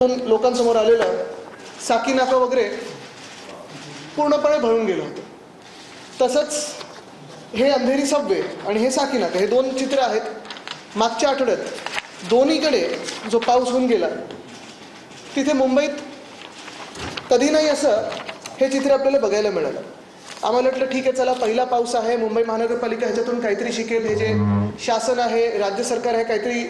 लोकांसमोर आलेलं साकी नाका वगैरे पूर्णपणे भरून गेलं होतं। तसंच हे अंधेरी सबवे आणि हे साकी नाका हे दोन चित्र आहेत। मागच्या आठवड्यात दोन्हीकडे जो पाऊस होऊन गेला तिथे मुंबईत कधी नाही असं हे चित्र आपल्याला बघायला मिळालं। आम्हाला वाटलं ठीक आहे, चला पहिला पाऊस आहे, मुंबई महानगरपालिका ह्याच्यातून काहीतरी शिकेल, हे जे शासन आहे, राज्य सरकार आहे, काहीतरी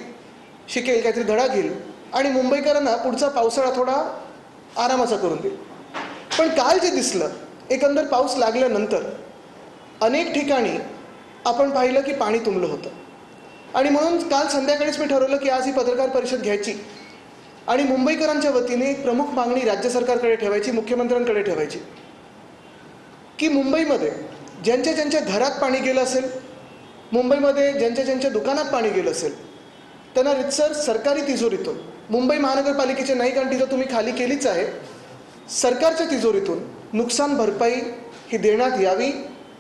शिकेल, काहीतरी धडा घेईल आणि मुंबईकरांना पुढचा पावसाळा थोडा आरामाचा करून देईल। पण काल जे दिसलं, एकंदर पाऊस लागल्यानंतर अनेक ठिकाणी आपण पाहिलं की पाणी तुंबलं होतं आणि म्हणून काल संध्याकाळीच मी ठरवलं की आज ही पत्रकार परिषद घ्यायची आणि मुंबईकरांच्या वतीने एक प्रमुख मागणी राज्य सरकारकडे ठेवायची, मुख्यमंत्र्यांकडे ठेवायची की मुंबईमध्ये ज्यांच्या ज्यांच्या घरात पाणी गेलं असेल, मुंबईमध्ये ज्यांच्या ज्यांच्या दुकानात पाणी गेलं असेल, त्यांना रितसर सरकारी तिजोरीतून, मुंबई महानगरपालिकेच्या नाही कारण तिथं तुम्ही खाली केलीच आहे, सरकारच्या तिजोरीतून नुकसान भरपाई ही देण्यात यावी,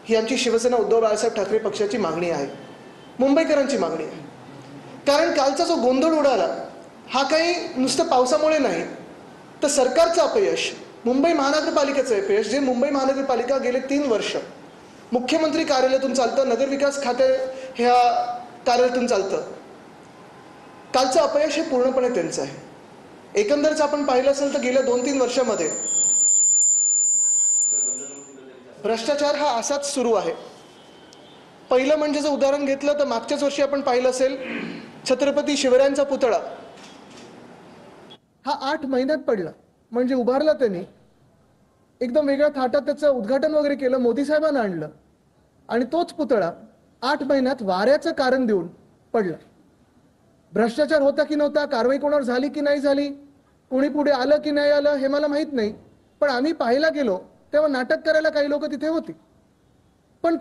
ही आमची शिवसेना उद्धव बाळासाहेब ठाकरे पक्षाची मागणी आहे, मुंबईकरांची मागणी आहे। कारण कालचा जो गोंधळ उडाला हा काही नुसतं पावसामुळे नाही, तर सरकारचं अपयश, मुंबई महानगरपालिकेचं अपयश, जे मुंबई महानगरपालिका गेले 3 वर्ष मुख्यमंत्री कार्यालयातून चालतं, नगरविकास खाते ह्या कार्यालयातून चालतं, कालचं अपयश हे पूर्णपणे त्यांचं आहे। एकंदरच आपण पाहिलं असेल तर गेल्या 2-3 वर्षामध्ये भ्रष्टाचार हा असाच सुरू आहे। पहिलं म्हणजे जर उदाहरण घेतलं तर मागच्याच वर्षी आपण पाहिलं असेल छत्रपती शिवरायांचा पुतळा हा 8 महिन्यात पडला, म्हणजे उभारला त्यांनी, एकदम वेगळ्या थाटात त्याचं उद्घाटन वगैरे केलं, मोदी साहेबांना आणलं आणि तोच पुतळा 8 महिन्यात वाऱ्याचं कारण देऊन पडला। भ्रष्टाचार होता की नव्हता, कारवाई कोणावर झाली की नाही झाली, कोणी पुढे आलं की नाही आलं हे मला माहीत नाही, पण आम्ही पाहायला गेलो तेव्हा नाटक करायला काही लोक तिथे होती। पण